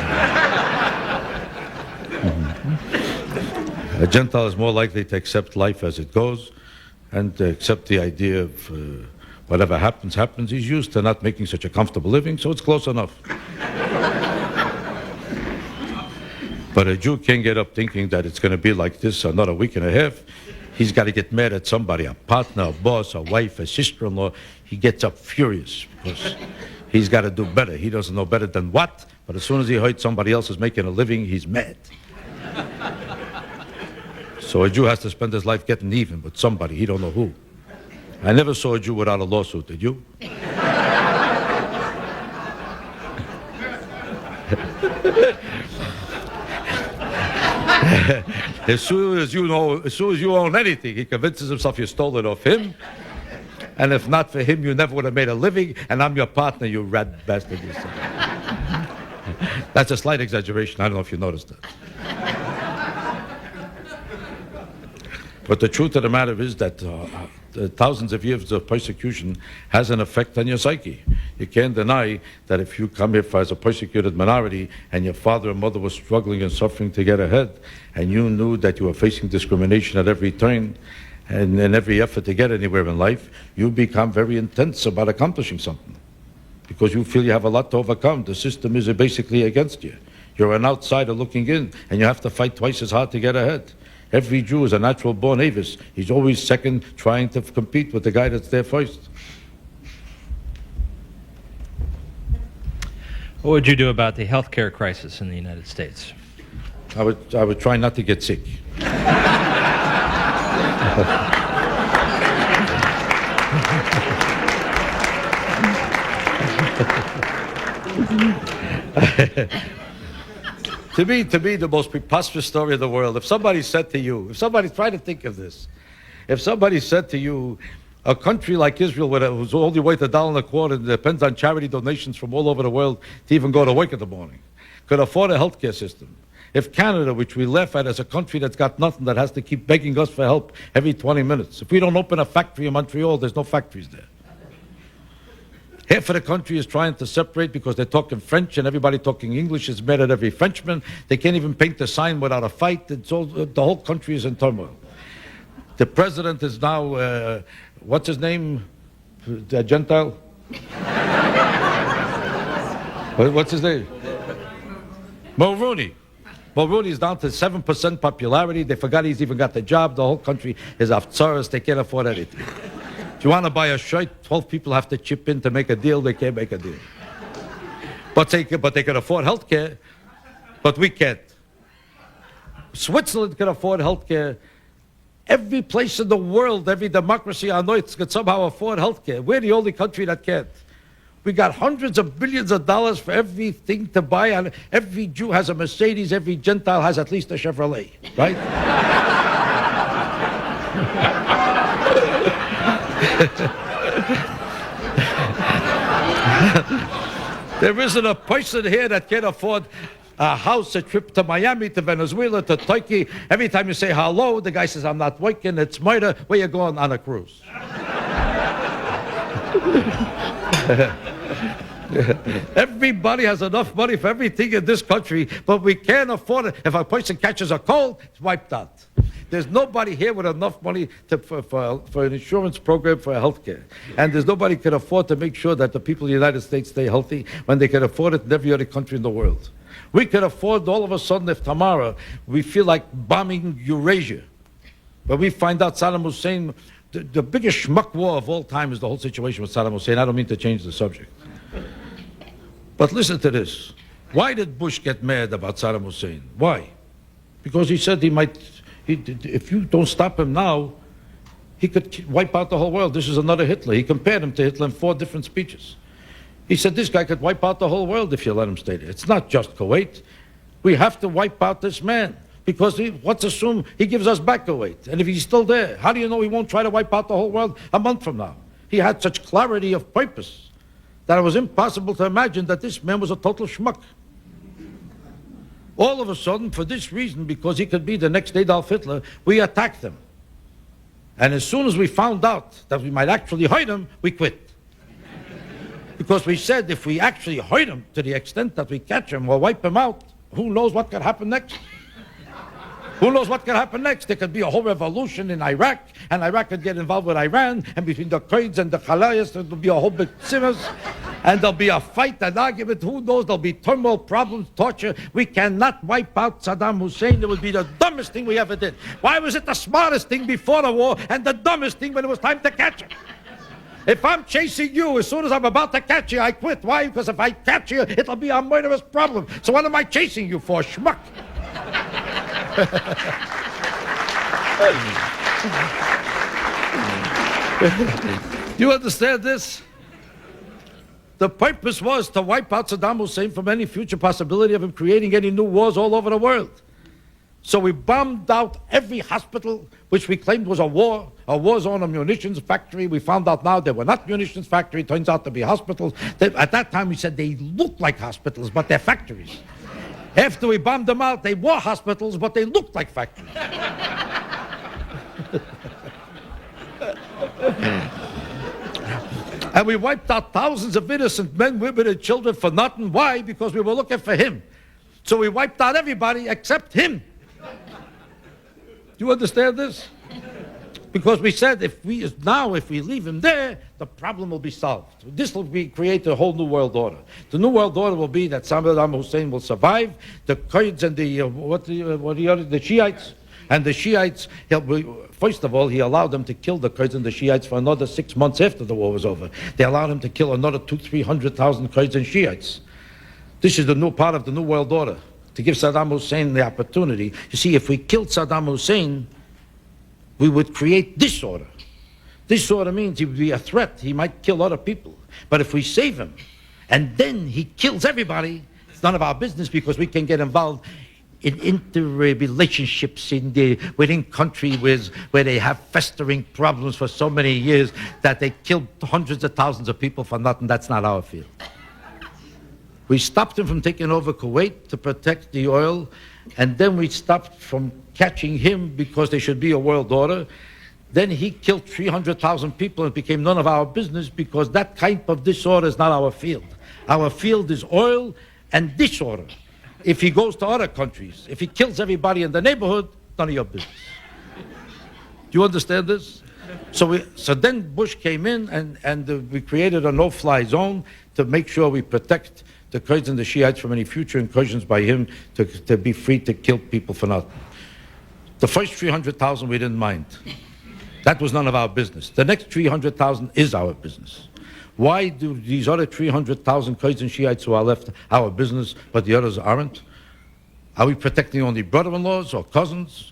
a Gentile is more likely to accept life as it goes and to accept the idea of Whatever happens, happens. He's used to not making such a comfortable living, so it's close enough. But a Jew can't get up thinking that it's going to be like this another week and a half. He's got to get mad at somebody, a partner, a boss, a wife, a sister-in-law. He gets up furious because he's got to do better. He doesn't know better than what, but as soon as he heard somebody else is making a living, he's mad. So a Jew has to spend his life getting even with somebody, he don't know who. I never saw a Jew without a lawsuit, did you? As soon as you own anything, he convinces himself you stole it off him. And if not for him, you never would have made a living, and I'm your partner, you rat bastard. That's a slight exaggeration. I don't know if you noticed that. But the truth of the matter is that the thousands of years of persecution has an effect on your psyche. You can't deny that if you come here as a persecuted minority and your father and mother were struggling and suffering to get ahead, and you knew that you were facing discrimination at every turn and in every effort to get anywhere in life, you become very intense about accomplishing something because you feel you have a lot to overcome. The system is basically against you. You're an outsider looking in, and you have to fight twice as hard to get ahead. Every Jew is a natural-born avis. He's always second, trying to compete with the guy that's there first. What would you do about the health care crisis in the United States? I would try not to get sick. To me, the most preposterous story of the world, if somebody said to you, try to think of this, if somebody said to you, a country like Israel, whose only worth $1.25 and depends on charity donations from all over the world to even go to work in the morning, could afford a healthcare system. If Canada, which we laugh at as a country that's got nothing, that has to keep begging us for help every 20 minutes, if we don't open a factory in Montreal, there's no factories there. Half of the country is trying to separate because they're talking French and everybody talking English is mad at every Frenchman. They can't even paint the sign without a fight. The whole country is in turmoil. The president is now, what's his name? The Gentile? What's his name? Mulroney. Mulroney is down to 7% popularity. They forgot he's even got the job. The whole country is off tsaras. They can't afford anything. If you want to buy a shirt, 12 people have to chip in to make a deal. They can't make a deal. But they can afford health care, but we can't. Switzerland can afford health care. Every place in the world, every democracy on earth can somehow afford health care. We're the only country that can't. We got hundreds of billions of dollars for everything to buy. And every Jew has a Mercedes. Every Gentile has at least a Chevrolet, right? There isn't a person here that can afford a house, a trip to Miami, to Venezuela, to Turkey. Every time you say hello, the guy says, I'm not working, it's murder. Where you going? On a cruise. Everybody has enough money for everything in this country, but we can't afford it. If a person catches a cold, it's wiped out. There's nobody here with enough money for an insurance program for health care. And there's nobody who can afford to make sure that the people in the United States stay healthy when they can afford it in every other country in the world. We can afford all of a sudden if tomorrow we feel like bombing Eurasia. But we find out Saddam Hussein, the biggest schmuck war of all time is the whole situation with Saddam Hussein. I don't mean to change the subject. But listen to this. Why did Bush get mad about Saddam Hussein? Why? Because he said if you don't stop him now, he could wipe out the whole world. This is another Hitler. He compared him to Hitler in 4 different speeches. He said this guy could wipe out the whole world if you let him stay there. It's not just Kuwait. We have to wipe out this man because let's assume he gives us back Kuwait. And if he's still there, how do you know he won't try to wipe out the whole world a month from now? He had such clarity of purpose that it was impossible to imagine that this man was a total schmuck. All of a sudden, for this reason, because he could be the next Adolf Hitler, we attacked him. And as soon as we found out that we might actually hurt him, we quit. Because we said if we actually hurt him to the extent that we catch him or wipe him out, who knows what could happen next? Who knows what could happen next? There could be a whole revolution in Iraq, and Iraq could get involved with Iran, and between the Kurds and the Khalayas, there will be a whole big simmers, and there'll be a fight, an argument. Who knows? There'll be turmoil, problems, torture. We cannot wipe out Saddam Hussein. It would be the dumbest thing we ever did. Why was it the smartest thing before the war and the dumbest thing when it was time to catch him? If I'm chasing you, as soon as I'm about to catch you, I quit. Why? Because if I catch you, it'll be a murderous problem. So what am I chasing you for, schmuck? You understand this? The purpose was to wipe out Saddam Hussein from any future possibility of him creating any new wars all over the world. So we bombed out every hospital, which we claimed was a war zone, a munitions factory. We found out now they were not munitions factory. It turns out to be hospitals. At that time, we said they look like hospitals, but they're factories. After we bombed them out, they were hospitals, but they looked like factories. And we wiped out thousands of innocent men, women, and children for nothing. Why? Because we were looking for him. So we wiped out everybody except him. Do you understand this? Because we said if we leave him there, the problem will be solved. This will create a whole new world order. The new world order will be that Saddam Hussein will survive. The Kurds and the Shiites. And the Shiites, first of all, he allowed them to kill the Kurds and the Shiites for another 6 months after the war was over. They allowed him to kill another 200,000-300,000 Kurds and Shiites. This is the new part of the new world order, to give Saddam Hussein the opportunity. You see, if we killed Saddam Hussein, we would create disorder. Disorder means he would be a threat. He might kill other people. But if we save him, and then he kills everybody, it's none of our business, because we can get involved in interrelationships within countries where they have festering problems for so many years that they killed hundreds of thousands of people for nothing. That's not our field. We stopped him from taking over Kuwait to protect the oil, and then we stopped from catching him because there should be a world order. Then he killed 300,000 people and it became none of our business, because that kind of disorder is not our field. Our field is oil and disorder. If he goes to other countries, if he kills everybody in the neighborhood, none of your business. Do you understand this? So then Bush came in and we created a no-fly zone to make sure we protect the Kurds and the Shiites from any future incursions by him to be free to kill people for nothing. The first 300,000 we didn't mind. That was none of our business. The next 300,000 is our business. Why do these other 300,000 Kurds and Shiites who are left our business, but the others aren't? Are we protecting only brother-in-laws or cousins?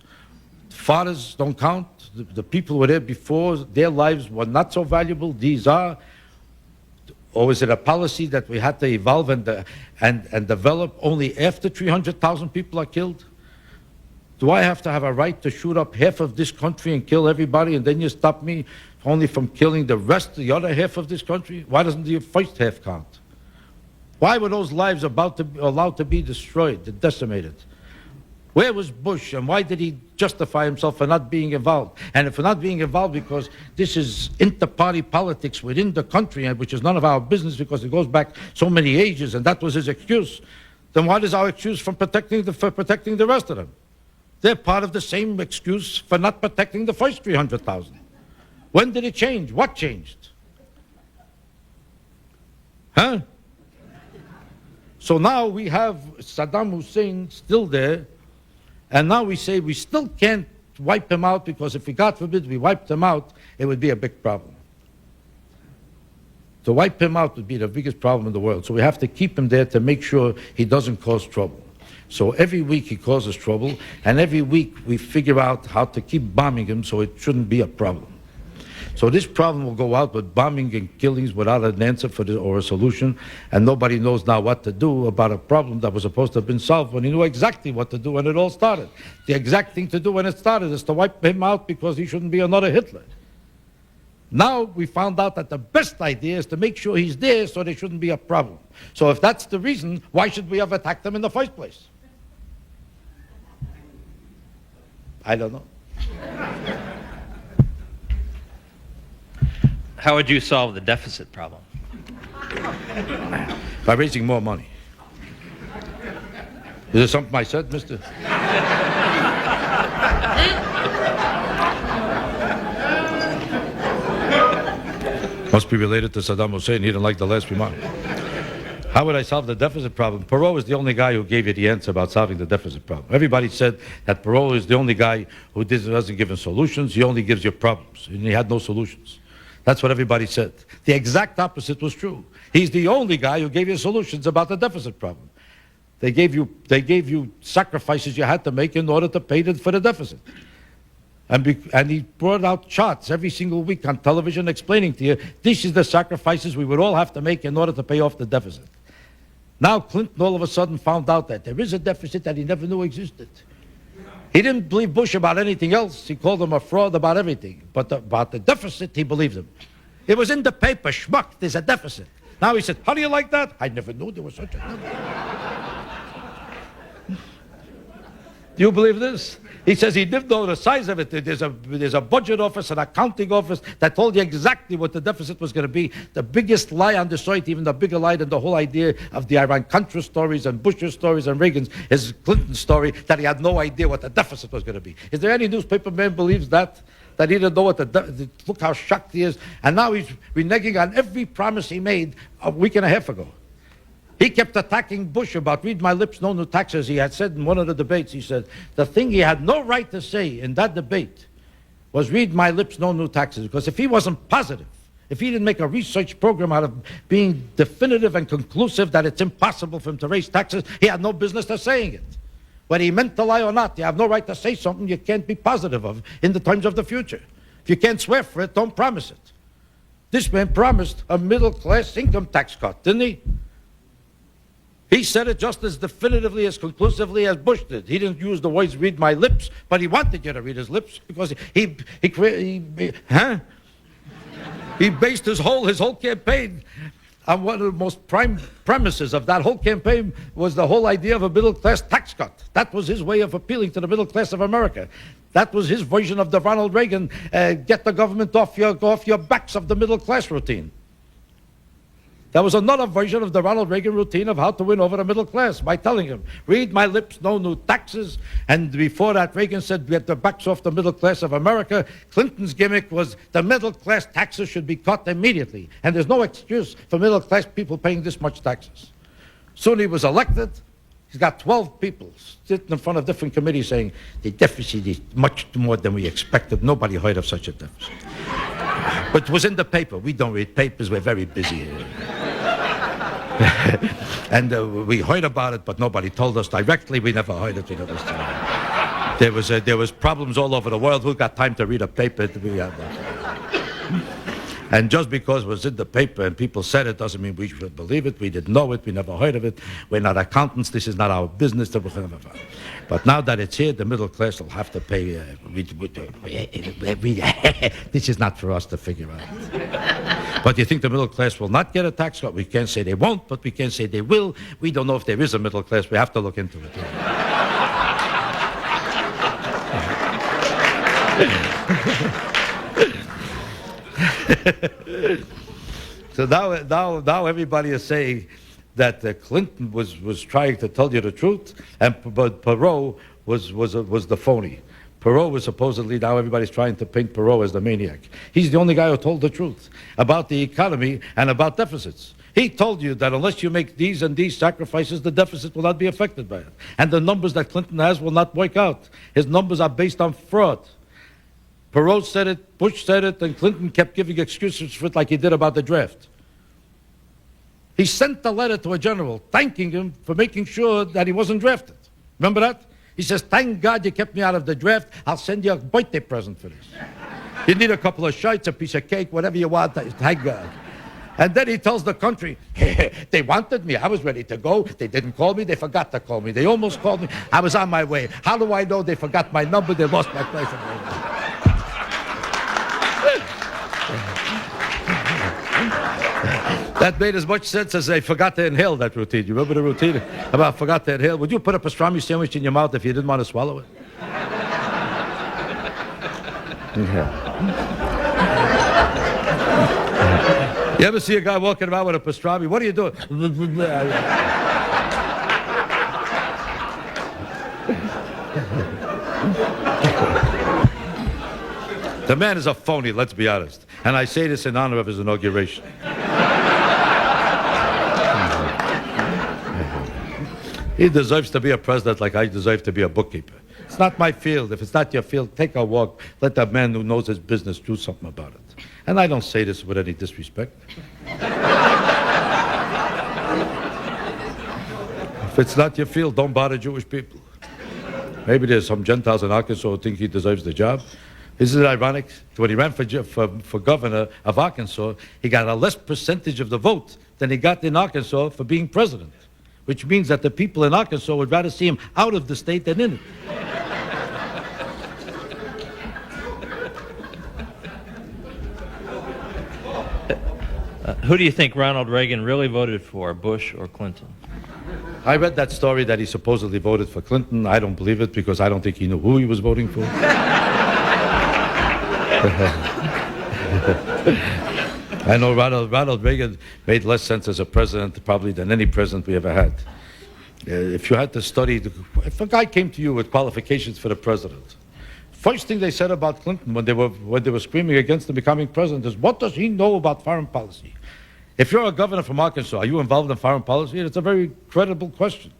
Fathers don't count. The people who were there before, their lives were not so valuable. These are. Or is it a policy that we had to evolve and develop only after 300,000 people are killed? Do I have to have a right to shoot up half of this country and kill everybody, and then you stop me only from killing the rest, the other half of this country? Why doesn't the first half count? Why were those lives allowed to be destroyed and decimated? Where was Bush, and why did he justify himself for not being involved? And for not being involved because this is inter-party politics within the country, which is none of our business because it goes back so many ages, and that was his excuse. Then what is our excuse for protecting the rest of them? They're part of the same excuse for not protecting the first 300,000. When did it change? What changed? Huh? So now we have Saddam Hussein still there, and now we say we still can't wipe him out, because if we, God forbid, we wiped him out, it would be a big problem. To wipe him out would be the biggest problem in the world. So we have to keep him there to make sure he doesn't cause trouble. So every week he causes trouble, and every week we figure out how to keep bombing him so it shouldn't be a problem. So this problem will go out with bombing and killings without an answer or a solution, and nobody knows now what to do about a problem that was supposed to have been solved when he knew exactly what to do when it all started. The exact thing to do when it started is to wipe him out because he shouldn't be another Hitler. Now we found out that the best idea is to make sure he's there so there shouldn't be a problem. So if that's the reason, why should we have attacked him in the first place? I don't know. How would you solve the deficit problem? By raising more money. Is there something I said, mister? Must be related to Saddam Hussein. He didn't like the last remark. How would I solve the deficit problem? Perot was the only guy who gave you the answer about solving the deficit problem. Everybody said that Perot is the only guy who doesn't give you solutions. He only gives you problems. And he had no solutions. That's what everybody said. The exact opposite was true. He's the only guy who gave you solutions about the deficit problem. They gave you sacrifices you had to make in order to pay for the deficit. And he brought out charts every single week on television explaining to you, this is the sacrifices we would all have to make in order to pay off the deficit. Now Clinton all of a sudden found out that there is a deficit that he never knew existed. He didn't believe Bush about anything else. He called him a fraud about everything. But about the deficit, he believed him. It was in the paper, schmuck, there's a deficit. Now he said, how do you like that? I never knew there was such a deficit. Do you believe this? He says he didn't know the size of it. There's a budget office, an accounting office that told you exactly what the deficit was going to be. The biggest lie on the site, even the bigger lie than the whole idea of the Iran-Contra stories and Bush's stories and Reagan's, is Clinton's story that he had no idea what the deficit was going to be. Is there any newspaper man believes that? That he didn't know what look how shocked he is. And now he's reneging on every promise he made a week and a half ago. He kept attacking Bush about read my lips, no new taxes. He had said in one of the debates, he said, the thing he had no right to say in that debate was read my lips, no new taxes. Because if he wasn't positive, if he didn't make a research program out of being definitive and conclusive that it's impossible for him to raise taxes, he had no business to saying it. Whether he meant to lie or not, you have no right to say something you can't be positive of in the times of the future. If you can't swear for it, don't promise it. This man promised a middle-class income tax cut, didn't he? He said it just as definitively, as conclusively as Bush did. He didn't use the words read my lips, but he wanted you to read his lips because he based his whole campaign on one of the most prime premises of that whole campaign was the whole idea of a middle-class tax cut. That was his way of appealing to the middle class of America. That was his version of the Ronald Reagan, get the government off your backs of the middle class routine. That was another version of the Ronald Reagan routine of how to win over the middle class by telling him, read my lips, no new taxes. And before that, Reagan said, get the backs off the middle class of America. Clinton's gimmick was the middle class taxes should be cut immediately. And there's no excuse for middle class people paying this much taxes. Soon he was elected. He's got 12 people sitting in front of different committees saying, the deficit is much more than we expected. Nobody heard of such a deficit. But it was in the paper. We don't read papers. We're very busy here. And we heard about it, but nobody told us directly. We never heard it. There was problems all over the world. Who got time to read a paper? And just because it was in the paper and people said it doesn't mean we should believe it. We didn't know it. We never heard of it. We're not accountants. This is not our business. But now that it's here, the middle class will have to pay. This is not for us to figure out. But you think the middle class will not get a tax cut? We can't say they won't, but we can say they will. We don't know if there is a middle class. We have to look into it. So now everybody is saying that Clinton was trying to tell you the truth, but Perot was the phony. Perot was supposedly, now everybody's trying to paint Perot as the maniac. He's the only guy who told the truth about the economy and about deficits. He told you that unless you make these and these sacrifices, the deficit will not be affected by it. And the numbers that Clinton has will not work out. His numbers are based on fraud. Perot said it, Bush said it, and Clinton kept giving excuses for it like he did about the draft. He sent a letter to a general thanking him for making sure that he wasn't drafted. Remember that? He says, thank God you kept me out of the draft. I'll send you a birthday present for this. You need a couple of shirts, a piece of cake, whatever you want. Thank God. And then he tells the country, they wanted me. I was ready to go. They didn't call me. They forgot to call me. They almost called me. I was on my way. How do I know they forgot my number? They lost my place. That made as much sense as they forgot to inhale that routine. You remember the routine about forgot to inhale? Would you put a pastrami sandwich in your mouth if you didn't want to swallow it? You ever see a guy walking around with a pastrami? What are you doing? The man is a phony, let's be honest. And I say this in honor of his inauguration. He deserves to be a president like I deserve to be a bookkeeper. It's not my field. If it's not your field, take a walk. Let that man who knows his business do something about it. And I don't say this with any disrespect. If it's not your field, don't bother Jewish people. Maybe there's some Gentiles in Arkansas who think he deserves the job. Isn't it ironic? When he ran for governor of Arkansas, he got a less percentage of the vote than he got in Arkansas for being president, which means that the people in Arkansas would rather see him out of the state than in it. Who do you think Ronald Reagan really voted for, Bush or Clinton? I read that story that he supposedly voted for Clinton. I don't believe it because I don't think he knew who he was voting for. I know Ronald Reagan made less sense as a president probably than any president we ever had. If you had to study, if a guy came to you with qualifications for the president, first thing they said about Clinton when they were screaming against him becoming president is, what does he know about foreign policy? If you're a governor from Arkansas, are you involved in foreign policy? It's a very credible question.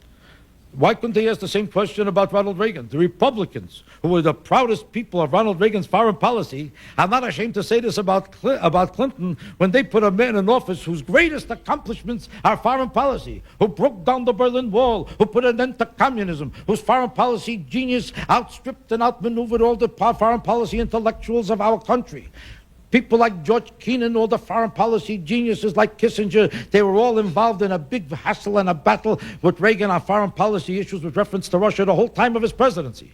Why couldn't they ask the same question about Ronald Reagan? The Republicans, who were the proudest people of Ronald Reagan's foreign policy, I'm not ashamed to say this about Clinton, when they put a man in office whose greatest accomplishments are foreign policy, who broke down the Berlin Wall, who put an end to communism, whose foreign policy genius outstripped and outmaneuvered all the foreign policy intellectuals of our country. People like George Kennan, all the foreign policy geniuses like Kissinger, they were all involved in a big hassle and a battle with Reagan on foreign policy issues with reference to Russia the whole time of his presidency.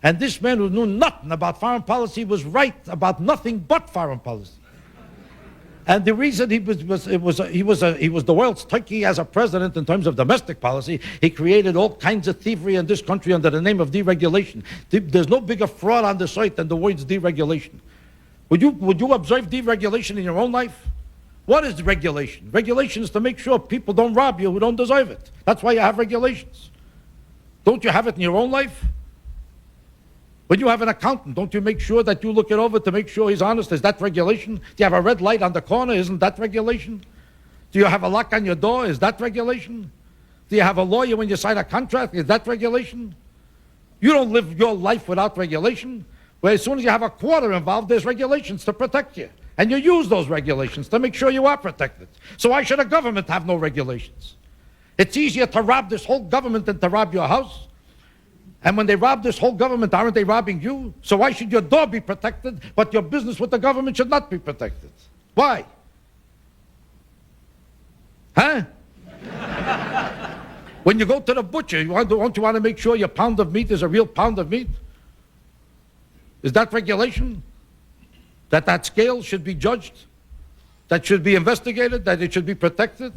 And this man who knew nothing about foreign policy was right about nothing but foreign policy. And the reason he was the world's turkey as a president in terms of domestic policy, he created all kinds of thievery in this country under the name of deregulation. There's no bigger fraud on this earth than the words deregulation. Would you observe deregulation in your own life? What is regulation? Regulation is to make sure people don't rob you who don't deserve it. That's why you have regulations. Don't you have it in your own life? When you have an accountant, don't you make sure that you look it over to make sure he's honest? Is that regulation? Do you have a red light on the corner? Isn't that regulation? Do you have a lock on your door? Is that regulation? Do you have a lawyer when you sign a contract? Is that regulation? You don't live your life without regulation. Where as soon as you have a quarter involved, there's regulations to protect you. And you use those regulations to make sure you are protected. So why should a government have no regulations? It's easier to rob this whole government than to rob your house. And when they rob this whole government, aren't they robbing you? So why should your door be protected, but your business with the government should not be protected? Why? Huh? When you go to the butcher, don't you want to make sure your pound of meat is a real pound of meat? Is that regulation? That scale should be judged? That should be investigated? That it should be protected?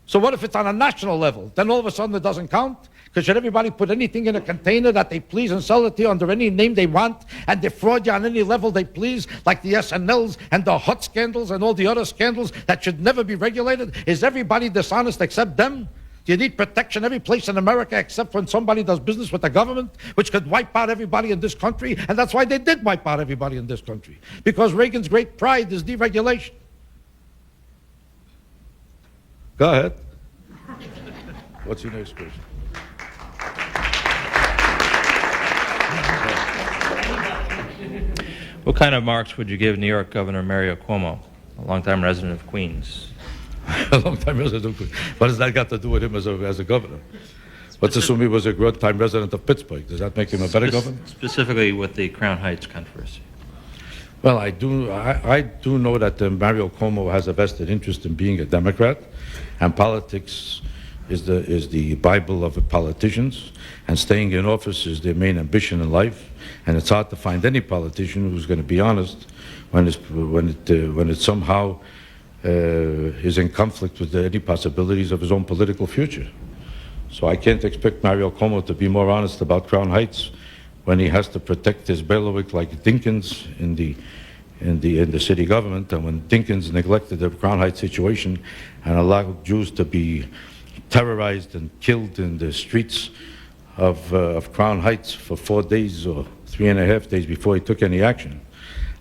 So what if it's on a national level? Then all of a sudden it doesn't count? Because should everybody put anything in a container that they please and sell it to you under any name they want and defraud you on any level they please, like the SNLs and the HUD scandals and all the other scandals that should never be regulated? Is everybody dishonest except them? Do you need protection every place in America except when somebody does business with the government, which could wipe out everybody in this country? And that's why they did wipe out everybody in this country. Because Reagan's great pride is deregulation. Go ahead. What's your next question? What kind of marks would you give New York Governor Mario Cuomo, a longtime resident of Queens? A long-time resident of Queens. What has that got to do with him as a governor? Let's assume he was a good-time resident of Pittsburgh. Does that make him a better governor? Specifically with the Crown Heights controversy. Well, I do know that Mario Cuomo has a vested interest in being a Democrat, and politics is the Bible of politicians, and staying in office is their main ambition in life. And it's hard to find any politician who's going to be honest when it somehow is in conflict with any possibilities of his own political future. So I can't expect Mario Cuomo to be more honest about Crown Heights when he has to protect his bailiwick like Dinkins in the city government, and when Dinkins neglected the Crown Heights situation and allowed Jews to be terrorized and killed in the streets of Crown Heights for 4 days or 3.5 days before he took any action.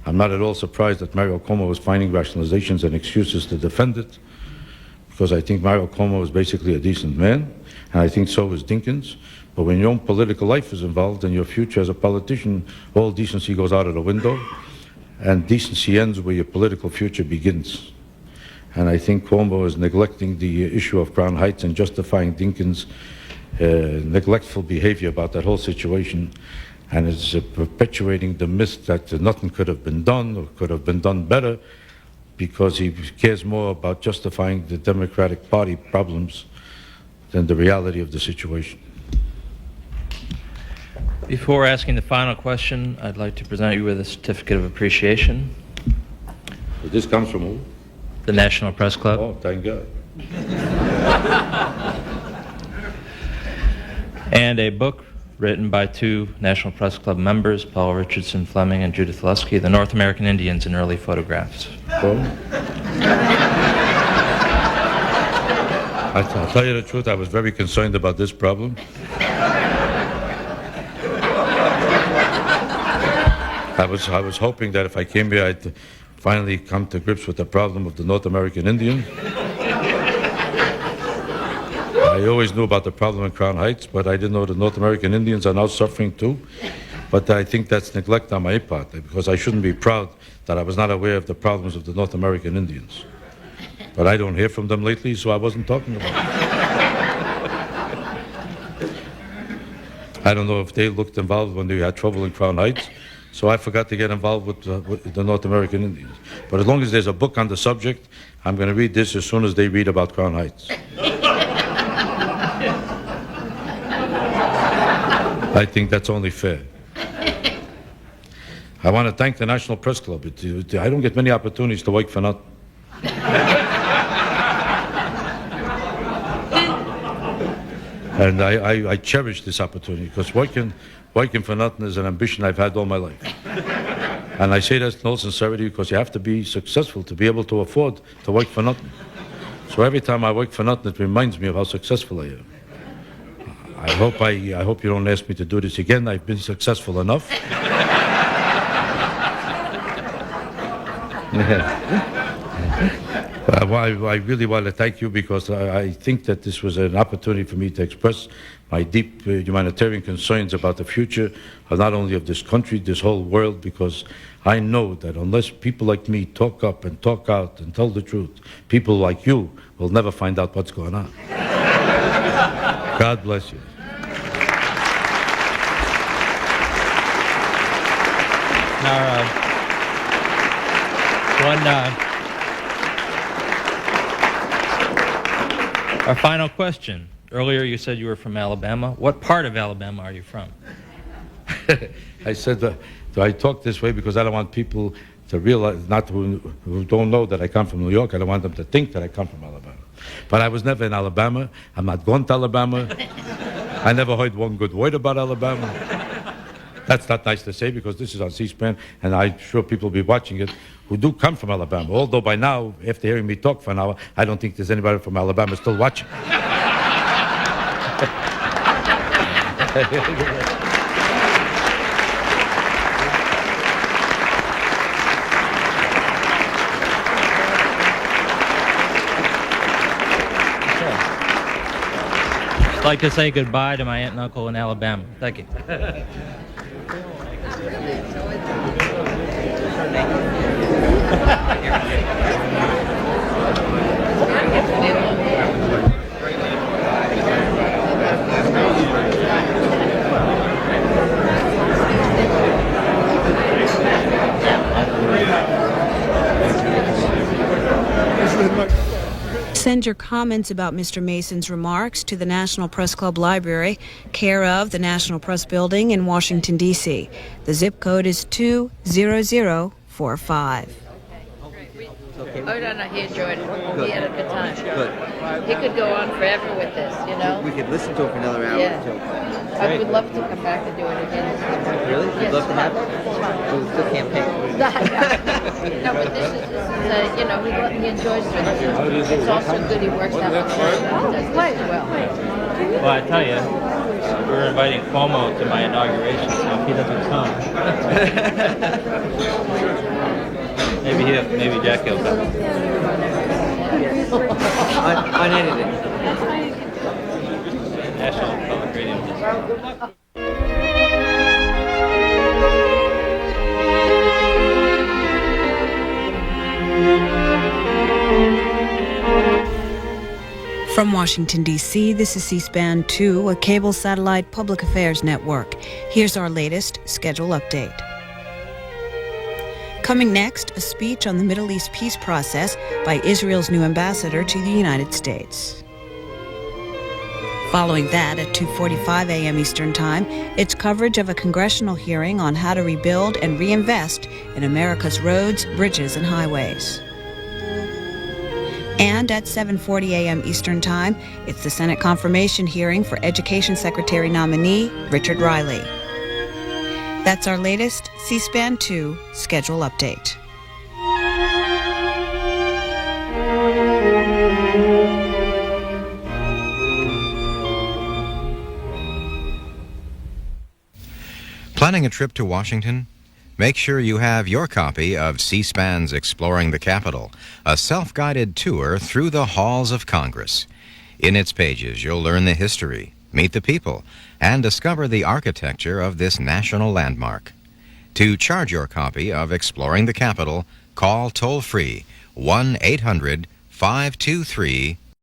I'm not at all surprised that Mario Cuomo is finding rationalizations and excuses to defend it, because I think Mario Cuomo is basically a decent man, and I think so is Dinkins. But when your own political life is involved and your future as a politician, all decency goes out of the window, and decency ends where your political future begins. And I think Cuomo is neglecting the issue of Crown Heights and justifying Dinkins' neglectful behavior about that whole situation, and is perpetuating the myth that nothing could have been done or could have been done better, because he cares more about justifying the Democratic Party problems than the reality of the situation. Before asking the final question, I'd like to present you with a certificate of appreciation. This comes from who? The National Press Club. Oh, thank God. And a book written by two National Press Club members, Paul Richardson Fleming and Judith Lusky, The North American Indians in Early Photographs. Well, I'll tell you the truth, I was very concerned about this problem. I was hoping that if I came here, I'd finally come to grips with the problem of the North American Indian. I always knew about the problem in Crown Heights, but I didn't know the North American Indians are now suffering too. But I think that's neglect on my part, because I shouldn't be proud that I was not aware of the problems of the North American Indians. But I don't hear from them lately, so I wasn't talking about it. I don't know if they looked involved when they had trouble in Crown Heights, so I forgot to get involved with the North American Indians. But as long as there's a book on the subject, I'm going to read this as soon as they read about Crown Heights. I think that's only fair. I want to thank the National Press Club. I don't get many opportunities to work for nothing. And I cherish this opportunity, because working for nothing is an ambition I've had all my life. And I say that in all sincerity, because you have to be successful to be able to afford to work for nothing. So every time I work for nothing, it reminds me of how successful I am. I hope you don't ask me to do this again. I've been successful enough. I really want to thank you, because I think that this was an opportunity for me to express my deep humanitarian concerns about the future of not only of this country, this whole world, because I know that unless people like me talk up and talk out and tell the truth, people like you will never find out what's going on. God bless you. Our final question. Earlier you said you were from Alabama. What part of Alabama are you from? I said I talk this way because I don't want people to realize, not who don't know that I come from New York, I don't want them to think that I come from Alabama. But I was never in Alabama. I'm not going to Alabama. I never heard one good word about Alabama. That's not nice to say, because this is on C-SPAN, and I'm sure people will be watching it who do come from Alabama. Although by now, after hearing me talk for an hour, I don't think there's anybody from Alabama still watching. I'd like to say goodbye to my aunt and uncle in Alabama. Thank you. Send your comments about Mr. Mason's remarks to the National Press Club Library, care of the National Press Building in Washington, D.C. The zip code is 20045. Oh, no, he enjoyed it. He had a good time. Good. He could go on forever with this, you know? We could listen to it for another hour Yeah. or two. I would love to come back and do it again. Really? Yes, You'd love to have it? it's fun. So it's the campaign. No, but this is you know, he enjoys doing this. It's also good he works out on the road. He does this as well. Well, I tell you, we're inviting Cuomo to my inauguration, so if he doesn't come, maybe Jackie will come. Unedited. National Public Radio. From Washington, D.C., this is C-SPAN 2, a cable satellite public affairs network. Here's our latest schedule update. Coming next, a speech on the Middle East peace process by Israel's new ambassador to the United States. Following that, at 2:45 a.m. Eastern Time, it's coverage of a congressional hearing on how to rebuild and reinvest in America's roads, bridges, and highways. And at 7:40 a.m. Eastern Time, it's the Senate confirmation hearing for Education Secretary nominee Richard Riley. That's our latest C-SPAN 2 schedule update. Planning a trip to Washington? Make sure you have your copy of C-SPAN's Exploring the Capitol, a self-guided tour through the halls of Congress. In its pages, you'll learn the history, meet the people, and discover the architecture of this national landmark. To charge your copy of Exploring the Capitol, call toll-free 1-800-523